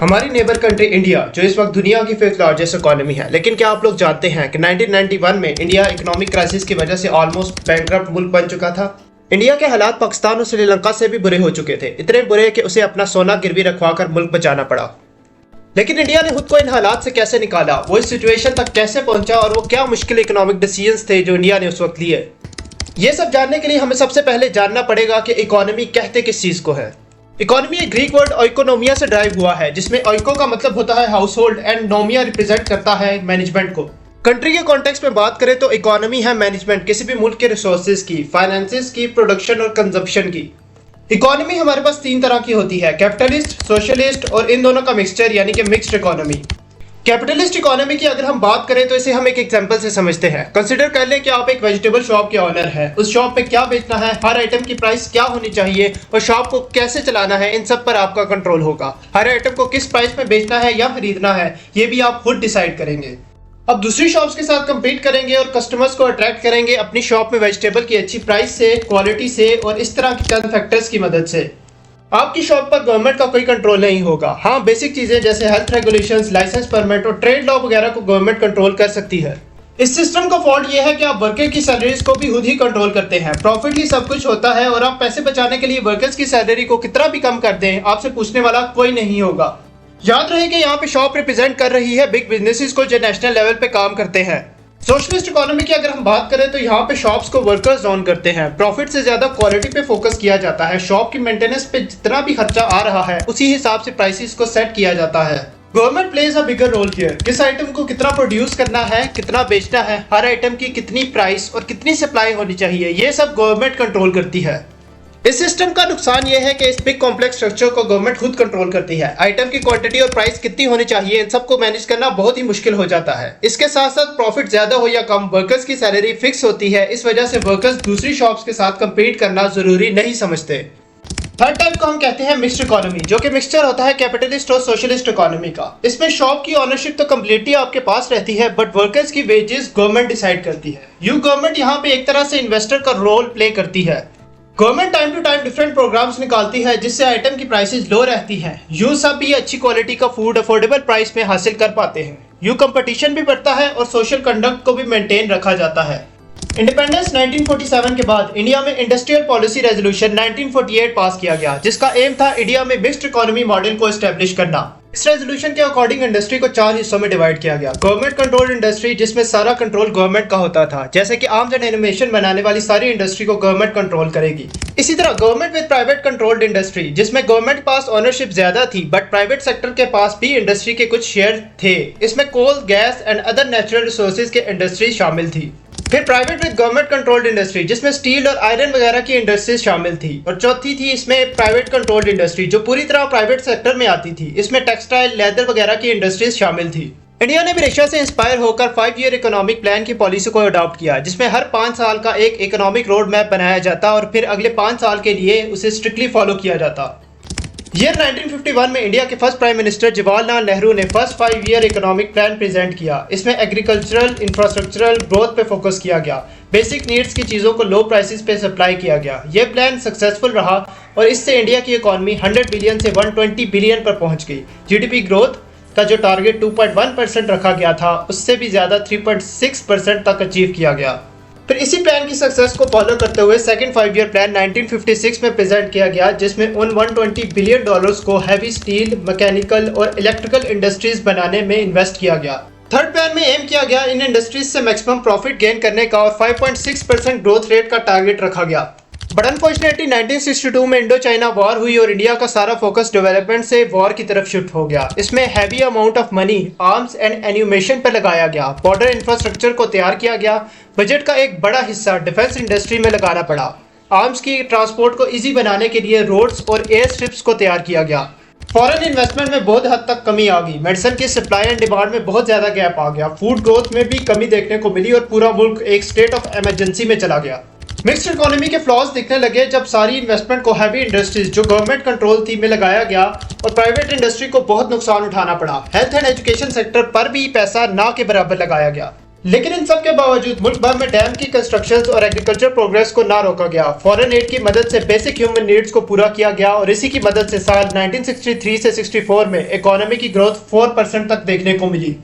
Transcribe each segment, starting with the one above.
हमारी neighbour country India जो इस वक्त दुनिया की फिफ्थ लार्जेस्ट इकोनॉमी है, लेकिन क्या आप लोग जानते हैं कि 1991 में इंडिया इकोनॉमिक क्राइसिस की वजह से ऑलमोस्ट बैंकरप्ट मुल्क बन चुका था। इंडिया के हालात पाकिस्तान और श्रीलंका से भी बुरे हो चुके थे, इतने बुरे कि उसे अपना सोना गिरवी रखवाकर मुल्क बचाना पड़ा। लेकिन इंडिया ने खुद को इन हालात से कैसे निकाला, वो इस सिचुएशन तक कैसे पहुंचा और वो क्या मुश्किल इकोनॉमिक डिसीजंस थे जो इंडिया ने उस वक्त लिए। ये सब जानने के लिए हमें सबसे पहले जानना पड़ेगा कि इकोनॉमी कहते किस चीज को है। इकोनॉमी एक ग्रीक वर्ड ओइकोनोमिया से ड्राइव हुआ है, जिसमें ओइको का मतलब होता है हाउस होल्ड एंड नोमिया रिप्रेजेंट करता है मैनेजमेंट को। कंट्री के कॉन्टेक्स्ट में बात करें तो इकोनॉमी है मैनेजमेंट किसी भी मुल्क के रिसोर्सेज की, फाइनेंसेस की, प्रोडक्शन और कंजप्शन की। इकोनॉमी हमारे पास तीन तरह की होती है, कैपिटलिस्ट, सोशलिस्ट और इन दोनों का मिक्सचर यानी कि मिक्स्ड इकोनॉमी। कैपिटलिस्ट इकोनॉमी की अगर हम बात करें तो इसे हम एक एग्जांपल से समझते हैं। कंसीडर कर लें कि आप एक वेजिटेबल शॉप के ऑनर हैं। उस शॉप पे क्या बेचना है, हर आइटम की प्राइस क्या होनी चाहिए और शॉप को कैसे चलाना है, इन सब पर आपका कंट्रोल होगा। हर आइटम को किस प्राइस में बेचना है या खरीदना है, ये भी आप खुद डिसाइड करेंगे। अब दूसरी शॉप्स के साथ कंपीट करेंगे और कस्टमर्स को अट्रैक्ट करेंगे अपनी शॉप में वेजिटेबल की अच्छी प्राइस से, क्वालिटी से और इस तरह की चंद फैक्टर्स की मदद से। आपकी शॉप पर गवर्नमेंट का कोई कंट्रोल नहीं होगा। हाँ, बेसिक चीजें जैसे हेल्थ रेगुलेशंस, लाइसेंस परमिट और ट्रेड लॉ वगैरह को गवर्नमेंट कंट्रोल कर सकती है। इस सिस्टम का फॉल्ट ये है कि आप वर्कर की सैलरीज को भी खुद ही कंट्रोल करते हैं। प्रॉफिट ही सब कुछ होता है और आप पैसे बचाने के लिए वर्कर्स की सैलरी को कितना भी कम कर दें, आपसे पूछने वाला कोई नहीं होगा। याद रहे कि यहाँ पे शॉप रिप्रेजेंट कर रही है बिग बिजनेसेस को जो नेशनल लेवल पे काम करते हैं। सोशलिस्ट इकोनॉमी की अगर हम बात करें तो यहाँ पे शॉप्स को वर्कर्स ओन करते हैं। प्रॉफिट से ज्यादा क्वालिटी पे फोकस किया जाता है। शॉप की मेंटेनेंस पे जितना भी खर्चा आ रहा है उसी हिसाब से प्राइसेस को सेट किया जाता है। Government plays a bigger role here. किस आइटम को कितना प्रोड्यूस करना है, कितना बेचना है, हर आइटम की कितनी प्राइस और कितनी सप्लाई होनी चाहिए, ये सब गवर्नमेंट कंट्रोल करती है। इस सिस्टम का नुकसान यह है कि इस बिग कॉम्प्लेक्स स्ट्रक्चर को गवर्नमेंट खुद कंट्रोल करती है। आइटम की क्वांटिटी और प्राइस कितनी होनी चाहिए, इन सबको मैनेज करना बहुत ही मुश्किल हो जाता है। इसके साथ साथ प्रॉफिट ज्यादा हो या कम, वर्कर्स की सैलरी फिक्स होती है। इस वजह से वर्कर्स दूसरी शॉप्स के साथ कंपीट करना जरूरी नहीं समझते। थर्ड टाइप को हम कहते हैं मिक्स्ड इकोनॉमी, जो कि मिक्सचर होता है कैपिटलिस्ट और सोशलिस्ट इकोनॉमी का। इसमें शॉप की ओनरशिप तो कम्प्लीटली आपके पास रहती है, बट वर्कर्स की वेजेस गवर्नमेंट डिसाइड करती है। गवर्नमेंट यहाँ पे एक तरह से इन्वेस्टर का रोल प्ले करती है। Government time to time different programmes निकालती है जिससे आइटम की प्राइसेस लो रहती हैं। यूं सब भी अच्छी क्वालिटी का फूड अफोर्डेबल प्राइस में हासिल कर पाते हैं। यूं कंपटीशन भी बढ़ता है और सोशल कंडक्ट को भी मेंटेन रखा जाता है। इंडिपेंडेंस 1947 के बाद इंडिया में इंडस्ट्रियल पॉलिसी रेजोल्यूशन 1948 पास किया गया, जिसका एम था इंडिया में मिक्स्ड इकोनॉमी मॉडल को एस्टेब्लिश करना। इस रेजोल्यूशन के अकॉर्डिंग इंडस्ट्री को 4 हिस्सों में डिवाइड किया गया। गवर्नमेंट कंट्रोल्ड इंडस्ट्री, जिसमें सारा कंट्रोल गवर्नमेंट का होता था, जैसे कि आर्म्स एंड एनिमेशन बनाने वाली सारी इंडस्ट्री को गवर्नमेंट कंट्रोल करेगी। इसी तरह government with private controlled industry, जिसमें गवर्नमेंट के पास ओनरशिप ज्यादा थी बट प्राइवेट सेक्टर के पास भी इंडस्ट्री के कुछ शेयर थे। इसमें coal, gas and other natural resources के इंडस्ट्री शामिल थी। फिर private with government controlled industry, जिसमें स्टील और आयरन वगैरह की इंडस्ट्रीज शामिल थी। और चौथी थी इसमें प्राइवेट कंट्रोल्ड इंडस्ट्री, जो पूरी तरह प्राइवेट सेक्टर में आती थी। इसमें टेक्सटाइल, लेदर वगैरह की इंडस्ट्रीज शामिल थी। इंडिया ने भी रशिया से इंस्पायर होकर 5 ईयर इकोनॉमिक प्लान की पॉलिसी को अडॉप्ट किया, जिसमें हर 5 साल का एक इकोनॉमिक रोड मैप बनाया जाता और फिर अगले 5 साल के लिए उसे स्ट्रिक्टली फॉलो किया जाता। ईयर 1951 में इंडिया के first prime minister Jawaharlal Nehru ने first 5 year economic plan present किया। इसमें एग्रीकल्चरल, इंफ्रास्ट्रक्चरल ग्रोथ पे फोकस किया गया। बेसिक नीड्स की चीज़ों को लो प्राइसेस पे सप्लाई किया गया। यह प्लान सक्सेसफुल रहा और इससे इंडिया की इकोनॉमी 100 बिलियन से 120 बिलियन पर पहुंच गई। जीडीपी ग्रोथ का जो टारगेट 2.1% रखा गया था, उससे भी ज़्यादा 3.6% तक अचीव किया गया। फिर इसी प्लान की सक्सेस को फॉलो करते हुए सेकंड 5 ईयर प्लान 1956 में प्रेजेंट किया गया, जिसमें उन 120 बिलियन डॉलर्स को हैवी स्टील, मैकेनिकल और इलेक्ट्रिकल इंडस्ट्रीज बनाने में इन्वेस्ट किया गया। थर्ड प्लान में एम किया गया इन इंडस्ट्रीज से मैक्सिमम प्रॉफिट गेन करने का और 5.6% ग्रोथ रेट का टारगेट रखा गया। बट अनफॉर्चुनेटली 1962 में इंडो चाइना वॉर हुई और इंडिया का सारा फोकस डेवलपमेंट से वॉर की तरफ शिफ्ट हो गया। इसमें heavy amount of money arms and animation पर लगाया गया। बॉर्डर इंफ्रास्ट्रक्चर को तैयार किया गया। बजट का एक बड़ा हिस्सा डिफेंस इंडस्ट्री में लगाना पड़ा। आर्म्स की ट्रांसपोर्ट को ईजी बनाने के लिए रोड्स और एयर स्ट्रिप्स को तैयार किया गया। फॉरेन इन्वेस्टमेंट में बहुत हद तक कमी आ गई। मेडिसिन की सप्लाई एंड डिमांड में बहुत ज्यादा गैप आ गया। फूड ग्रोथ में भी कमी देखने को मिली और पूरा मुल्क एक स्टेट ऑफ इमरजेंसी में चला गया। मिक्स्ड इकोनॉमी के फ्लॉज दिखने लगे जब सारी इन्वेस्टमेंट को हैवी इंडस्ट्रीज जो गवर्नमेंट कंट्रोल थी में लगाया गया और प्राइवेट इंडस्ट्री को बहुत नुकसान उठाना पड़ा। हेल्थ एंड एजुकेशन सेक्टर पर भी पैसा ना के बराबर लगाया गया। लेकिन इन सब के बावजूद मुल्क भर में डैम की कंस्ट्रक्शन और एग्रीकल्चर प्रोग्रेस को ना रोका गया। फॉरेन एड की मदद से बेसिक ह्यूमन नीड्स को पूरा किया गया और इसी की मदद से साल 1963 से 64 में इकोनॉमी की ग्रोथ 4% तक देखने को मिली।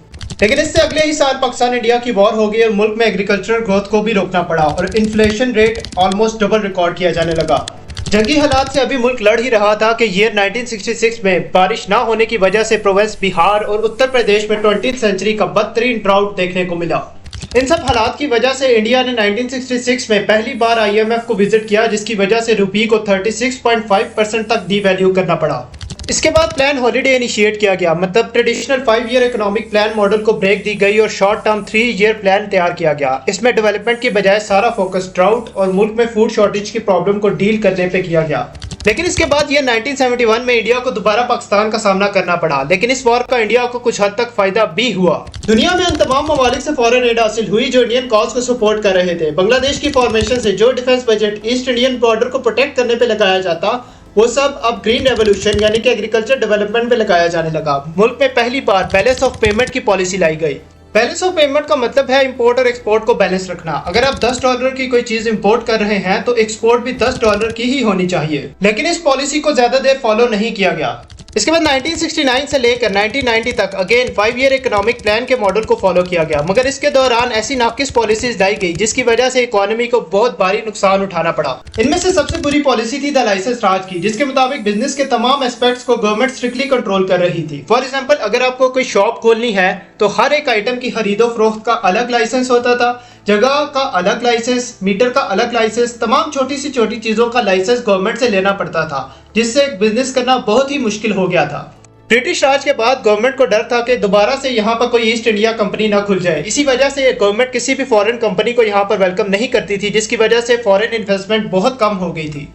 लेकिन इससे अगले ही साल पाकिस्तान इंडिया की वॉर हो गई और मुल्क में एग्रीकल्चरल ग्रोथ को भी रोकना पड़ा और inflation rate almost double record किया जाने लगा। जंगी हालात से अभी मुल्क लड़ ही रहा था कि ईयर 1966 में बारिश ना होने की वजह से प्रोविंस बिहार और उत्तर प्रदेश में 20th सेंचुरी का बदतरीन ड्राउट देखने को मिला। इन सब हालात की वजह से इंडिया ने 1966 में पहली बार IMF को विजिट किया, जिसकी वजह से रुपये को 36.5% तक डीवैल्यू करना पड़ा। इसके बाद प्लान हॉलीडे इनिशिएट किया गया, मतलब traditional 5 year economic plan model को ब्रेक दी गई और शॉर्ट टर्म 3 ईयर प्लान तैयार किया गया। इसमें डेवलपमेंट की बजाय सारा फोकस ड्राउट और मुल्क में फूड शॉर्टेज की प्रॉब्लम को डील करने पे किया गया। लेकिन इसके बाद ये 1971 में इंडिया को दोबारा पाकिस्तान का सामना करना पड़ा, लेकिन इस वॉर का इंडिया को कुछ हद तक फायदा भी हुआ। दुनिया में उन तमाम ममालिक से फॉरेन एड हासिल हुई जो इंडियन कॉज को सपोर्ट कर रहे थे। बांग्लादेश की फॉर्मेशन से जो defence budget east Indian border को प्रोटेक्ट करने पे लगाया जाता, वो सब अब ग्रीन रेवोल्यूशन यानी कि एग्रीकल्चर डेवलपमेंट पे लगाया जाने लगा। मुल्क में पहली बार बैलेंस ऑफ पेमेंट की पॉलिसी लाई गई। बैलेंस ऑफ पेमेंट का मतलब है इंपोर्ट और एक्सपोर्ट को बैलेंस रखना। अगर आप $10 की कोई चीज इंपोर्ट कर रहे हैं तो एक्सपोर्ट भी $10 की ही होनी चाहिए, लेकिन इस पॉलिसी को ज्यादा देर फॉलो नहीं किया गया। इसके बाद 1969 से लेकर 1990 तक अगेन 5 ईयर इकोनॉमिक प्लान के मॉडल को फॉलो किया गया, मगर इसके दौरान ऐसी नाकिस पॉलिसीज लाई गई जिसकी वजह से इकोनॉमी को बहुत भारी नुकसान उठाना पड़ा। इनमें से सबसे बुरी पॉलिसी थी द लाइसेंस राज की, जिसके मुताबिक बिजनेस के तमाम एस्पेक्ट्स को गवर्नमेंट स्ट्रिक्टली कंट्रोल कर रही थी। फॉर एग्जाम्पल, अगर आपको कोई शॉप खोलनी है तो हर एक आइटम की खरीदो फरोख्त का अलग लाइसेंस होता था, जगह का अलग लाइसेंस, मीटर का अलग लाइसेंस, तमाम छोटी सी छोटी चीजों का लाइसेंस गवर्नमेंट से लेना पड़ता था, जिससे बिजनेस करना बहुत ही मुश्किल हो गया था। ब्रिटिश राज के बाद गवर्नमेंट को डर था कि दोबारा से यहाँ पर कोई ईस्ट इंडिया कंपनी ना खुल जाए। इसी वजह से गवर्नमेंट किसी भी फॉरेन कंपनी को यहाँ पर वेलकम नहीं करती थी, जिसकी वजह से फॉरेन इन्वेस्टमेंट बहुत कम हो गई थी।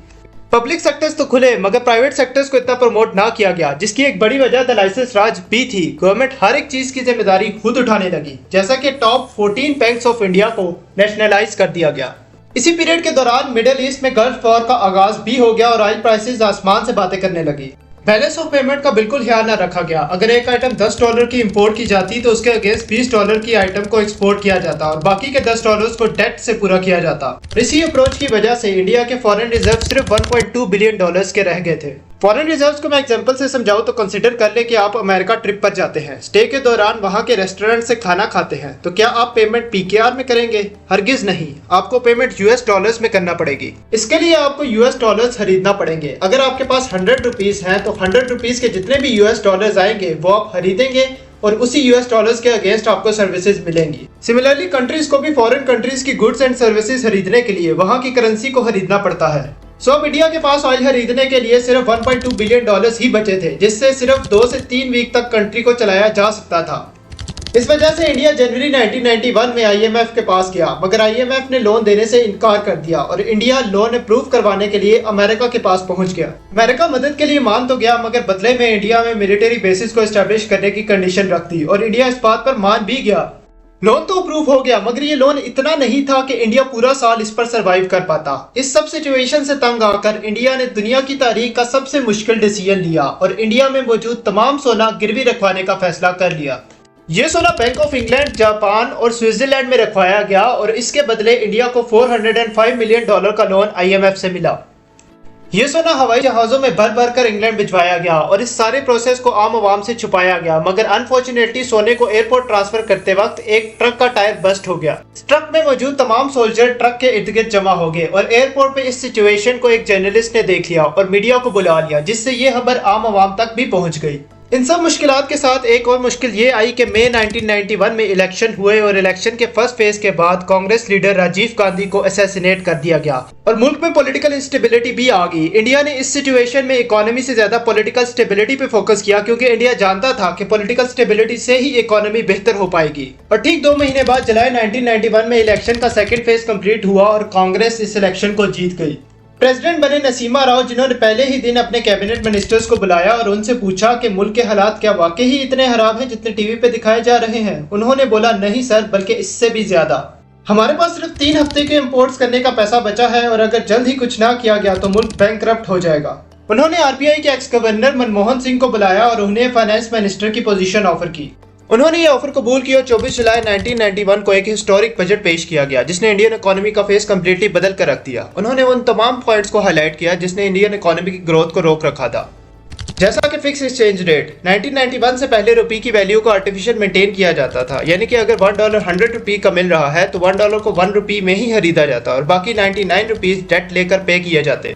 पब्लिक सेक्टर्स तो खुले मगर प्राइवेट सेक्टर्स को इतना प्रमोट ना किया गया, जिसकी एक बड़ी वजह द लाइसेंस राज भी थी। गवर्नमेंट हर एक चीज की जिम्मेदारी खुद उठाने लगी, जैसा कि टॉप 14 बैंक्स ऑफ इंडिया को नेशनलाइज कर दिया गया। इसी पीरियड के दौरान मिडिल ईस्ट में गल्फ वॉर का आगाज भी हो गया और ऑयल प्राइसेस आसमान से बातें करने लगी। बैलेंस ऑफ पेमेंट का बिल्कुल ख्याल न रखा गया। अगर एक आइटम $10 की इंपोर्ट की जाती तो उसके अगेंस्ट $20 की आइटम को एक्सपोर्ट किया जाता और बाकी के $10 को डेट से पूरा किया जाता। इसी अप्रोच की वजह से इंडिया के फॉरेन रिजर्व सिर्फ $1.2 बिलियन के रह गए थे। फॉरेन रिजर्व्स को मैं एग्जांपल से समझाऊं तो कंसीडर कर ले कि आप अमेरिका ट्रिप पर जाते हैं, स्टे के दौरान वहां के रेस्टोरेंट से खाना खाते हैं, तो क्या आप पेमेंट PKR में करेंगे? हरगिज नहीं, आपको पेमेंट US डॉलर्स में करना पड़ेगी। इसके लिए आपको US डॉलर्स खरीदना पड़ेंगे। अगर आपके पास 100 रुपीज है तो 100 रुपीज के जितने भी US डॉलर्स आएंगे वो आप खरीदेंगे और उसी US डॉलर्स के अगेंस्ट आपको सर्विसेज मिलेंगी। सिमिलरली कंट्रीज को भी फॉरेन कंट्रीज की गुड्स एंड सर्विसेज खरीदने के लिए वहां की करेंसी को खरीदना पड़ता है। अब इंडिया के पास ऑयल खरीदने के लिए सिर्फ $1.2 बिलियन ही बचे थे, जिससे सिर्फ 2 से 3 वीक तक कंट्री को चलाया जा सकता था। इस वजह से इंडिया जनवरी 1991 में IMF के पास गया, मगर IMF ने लोन देने से इनकार कर दिया और इंडिया लोन अप्रूव करवाने के लिए अमेरिका के पास पहुंच गया। अमेरिका मदद के लिए मान तो गया, मगर बदले में इंडिया में मिलिट्री बेसिस को एस्टेब्लिश करने की कंडीशन रख दी और इंडिया इस बात पर मान भी गया। लोन तो अप्रूव हो गया, मगर ये लोन इतना नहीं था कि इंडिया पूरा साल इस पर सरवाइव कर पाता। इस सब सिचुएशन से तंग आकर इंडिया ने दुनिया की तारीख का सबसे मुश्किल डिसीजन लिया और इंडिया में मौजूद तमाम सोना गिरवी रखवाने का फैसला कर लिया। ये सोना बैंक ऑफ इंग्लैंड, जापान और स्विट्जरलैंड में रखवाया गया और इसके बदले इंडिया को $405 मिलियन का लोन IMF से मिला। ये सोना हवाई जहाजों में भर भर कर इंग्लैंड भिजवाया गया और इस सारे प्रोसेस को आम आवाम से छुपाया गया, मगर अनफॉर्चुनेटली सोने को एयरपोर्ट ट्रांसफर करते वक्त एक ट्रक का टायर बस्ट हो गया। ट्रक में मौजूद तमाम सोल्जर ट्रक के इर्द गिर्द जमा हो गए और एयरपोर्ट पे इस सिचुएशन को एक जर्नलिस्ट ने देख लिया और मीडिया को बुला लिया, जिससे ये खबर आम आवाम तक भी पहुंच गई। इन सब मुश्किलात के साथ एक और मुश्किल ये आई कि मई 1991 में इलेक्शन हुए और इलेक्शन के फर्स्ट फेज के बाद कांग्रेस लीडर राजीव गांधी को असैसिनेट कर दिया गया और मुल्क में पॉलिटिकल इंस्टेबिलिटी भी आ गई। इंडिया ने इस सिचुएशन में इकोनॉमी से ज्यादा पॉलिटिकल स्टेबिलिटी पे फोकस किया, क्योंकि इंडिया जानता था कि पॉलिटिकल स्टेबिलिटी से ही इकोनॉमी बेहतर हो पाएगी। और ठीक 2 महीने बाद जुलाई 1991 में इलेक्शन का सेकेंड फेज कम्प्लीट हुआ और कांग्रेस इस इलेक्शन को जीत गई। प्रेसिडेंट बने नसीमा राव, जिन्होंने पहले ही दिन अपने कैबिनेट मिनिस्टर्स को बुलाया और उनसे पूछा कि मुल्क के हालात क्या वाकई ही इतने खराब हैं जितने टीवी पे दिखाए जा रहे हैं। उन्होंने बोला, नहीं सर, बल्कि इससे भी ज्यादा। हमारे पास सिर्फ 3 हफ्ते के इंपोर्ट्स करने का पैसा बचा है और अगर जल्द ही कुछ ना किया गया तो मुल्क बैंकरप्ट हो जाएगा। उन्होंने RBI के एक्स गवर्नर मनमोहन सिंह को बुलाया और उन्हें फाइनेंस मिनिस्टर की पोजीशन ऑफर की उन्होंने ये ऑफर कबूल किया और 24 जुलाई 1991 को एक हिस्टोरिक बजट पेश किया गया जिसने इंडियन इकोनॉमी का फेस कम्प्लीटली बदल कर रख दिया। उन्होंने उन तमाम पॉइंट्स को हाईलाइट किया जिसने इंडियन इकोनॉमी की ग्रोथ को रोक रखा था, जैसा कि फिक्स एक्सचेंज रेट। 1991 से पहले रुपये की वैल्यू को आर्टिफिशियल मेंटेन किया जाता था, यानी कि अगर $1 100 रुपये का मिल रहा है तो $1 को 1 रुपये में ही खरीदा जाता और बाकी 99 रुपीज डेट लेकर पे किए जाते।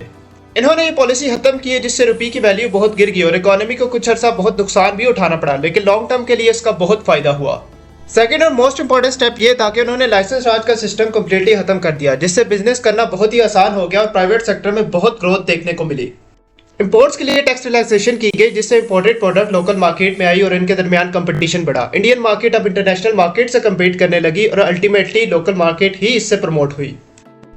इन्होंने ये पॉलिसी खत्म की है जिससे रुपये की वैल्यू बहुत गिर गई और इकोनॉमी को कुछ अर्सा बहुत नुकसान भी उठाना पड़ा, लेकिन लॉन्ग टर्म के लिए इसका बहुत फायदा हुआ। सेकेंड और मोस्ट इंपॉर्टेंट स्टेप ये था कि उन्होंने लाइसेंस राज का सिस्टम कम्प्लीटली खत्म कर दिया, जिससे बिजनेस करना बहुत ही आसान हो गया और प्राइवेट सेक्टर में बहुत ग्रोथ देखने को मिली। इंपोर्ट्स के लिए टैक्स रिलैक्सेशन की गई जिससे इंपोर्टेड प्रोडक्ट लोकल मार्केट में आई और इनके दरमियान कंपटीशन बढ़ा। इंडियन मार्केट अब इंटरनेशनल मार्केट से कम्पीट करने लगी और अल्टीमेटली लोकल मार्केट ही इससे प्रमोट हुई।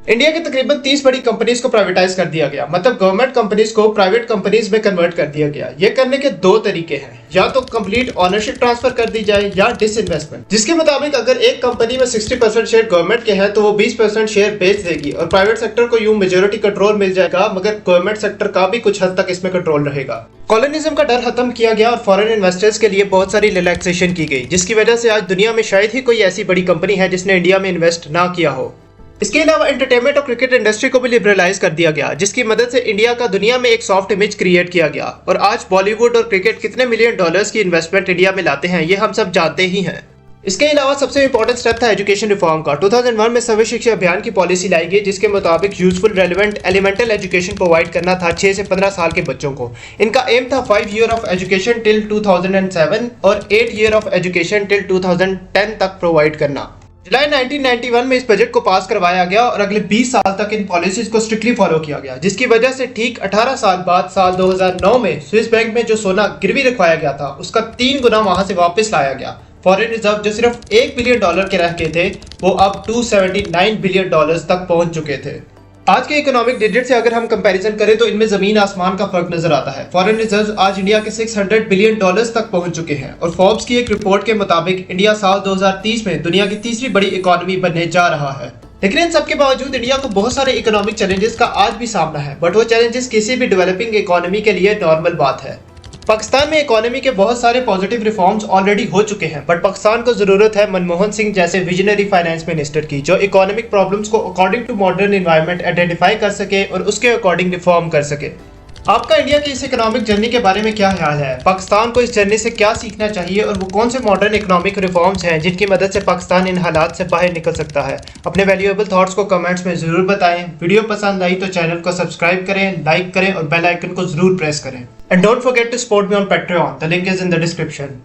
इंडिया की तकरीबन 30 बड़ी कंपनीज को प्राइवेटाइज कर दिया गया, मतलब गवर्नमेंट कंपनीज को प्राइवेट कंपनीज में कन्वर्ट कर दिया गया। ये करने के दो तरीके हैं, या तो कंप्लीट ओनरशिप ट्रांसफर कर दी जाए या डिसइन्वेस्टमेंट, जिसके मुताबिक अगर एक कंपनी में 60% शेयर गवर्नमेंट के हैं तो वो 20% शेयर बेच देगी और प्राइवेट सेक्टर को यूं मेजोरिटी कंट्रोल मिल जाएगा, मगर गवर्नमेंट सेक्टर का भी कुछ हद तक इसमें कंट्रोल रहेगा। कॉलोनिज्म का डर खत्म किया गया और फॉरेन इन्वेस्टर्स के लिए बहुत सारी रिलैक्सेशन की गई, जिसकी वजह से आज दुनिया में शायद ही कोई ऐसी बड़ी कंपनी है जिसने इंडिया में इन्वेस्ट ना किया हो। इसके अलावा एंटरटेनमेंट और क्रिकेट इंडस्ट्री को भी लिबरलाइज कर दिया गया, जिसकी मदद से इंडिया का दुनिया में एक सॉफ्ट इमेज क्रिएट किया गया और आज बॉलीवुड और क्रिकेट कितने मिलियन डॉलर्स की इन्वेस्टमेंट इंडिया में लाते हैं ये हम सब जानते ही हैं। इसके अलावा सबसे इंपॉर्टेंट स्टेप था एजुकेशन रिफॉर्म का। 2001 में सर्व शिक्षा अभियान की पॉलिसी लाई गई जिसके मुताबिक useful relevant elemental education provide करना था 6 से 15 साल के बच्चों को। इनका एम था 5 ईयर ऑफ एजुकेशन टिल 2007 और 8 ईयर ऑफ एजुकेशन टिल 2010 तक प्रोवाइड करना। जुलाई 1991 में इस बजट को पास करवाया गया और अगले 20 साल तक इन पॉलिसीज को स्ट्रिक्टली फॉलो किया गया, जिसकी वजह से ठीक 18 साल बाद साल 2009 में स्विस बैंक में जो सोना गिरवी रखवाया गया था उसका 3 गुना वहां से वापस लाया गया। फॉरेन रिजर्व जो सिर्फ $1 बिलियन के रह गए थे वो अब $279 बिलियन तक पहुंच चुके थे। आज के इकोनॉमिक डिजिट से अगर हम कंपैरिजन करें तो इनमें जमीन आसमान का फर्क नजर आता है। फॉरेन रिजर्व आज इंडिया के $600 बिलियन तक पहुंच चुके हैं और फोर्ब्स की एक रिपोर्ट के मुताबिक इंडिया साल 2030 में दुनिया की तीसरी बड़ी इकोनॉमी बनने जा रहा है। लेकिन इन सबके बावजूद इंडिया को बहुत सारे इकोनॉमिक चैलेंजेस का आज भी सामना है, बट वो चैलेंजेस किसी भी डेवलपिंग इकोनॉमी के लिए नॉर्मल बात है। पाकिस्तान में इकोनॉमी के बहुत सारे पॉजिटिव रिफॉर्म्स ऑलरेडी हो चुके हैं, बट पाकिस्तान को जरूरत है मनमोहन सिंह जैसे विजनरी फाइनेंस मिनिस्टर की, जो इकोनॉमिक प्रॉब्लम्स को according to modern environment identify कर सके और उसके अकॉर्डिंग रिफॉर्म कर सके। आपका इंडिया की इस इकोनॉमिक जर्नी के बारे में क्या ख्याल है? पाकिस्तान को इस जर्नी से क्या सीखना चाहिए और वो कौन से मॉडर्न इकोनॉमिक रिफॉर्म्स हैं जिनकी मदद से पाकिस्तान इन हालात से बाहर निकल सकता है? अपने वैल्यूएबल थॉट्स को कमेंट्स में जरूर बताएं। वीडियो पसंद आई तो चैनल को सब्सक्राइब करें, लाइक करें और बेल आइकन को जरूर प्रेस करें। And don't forget to support me on Patreon, the link is in the description.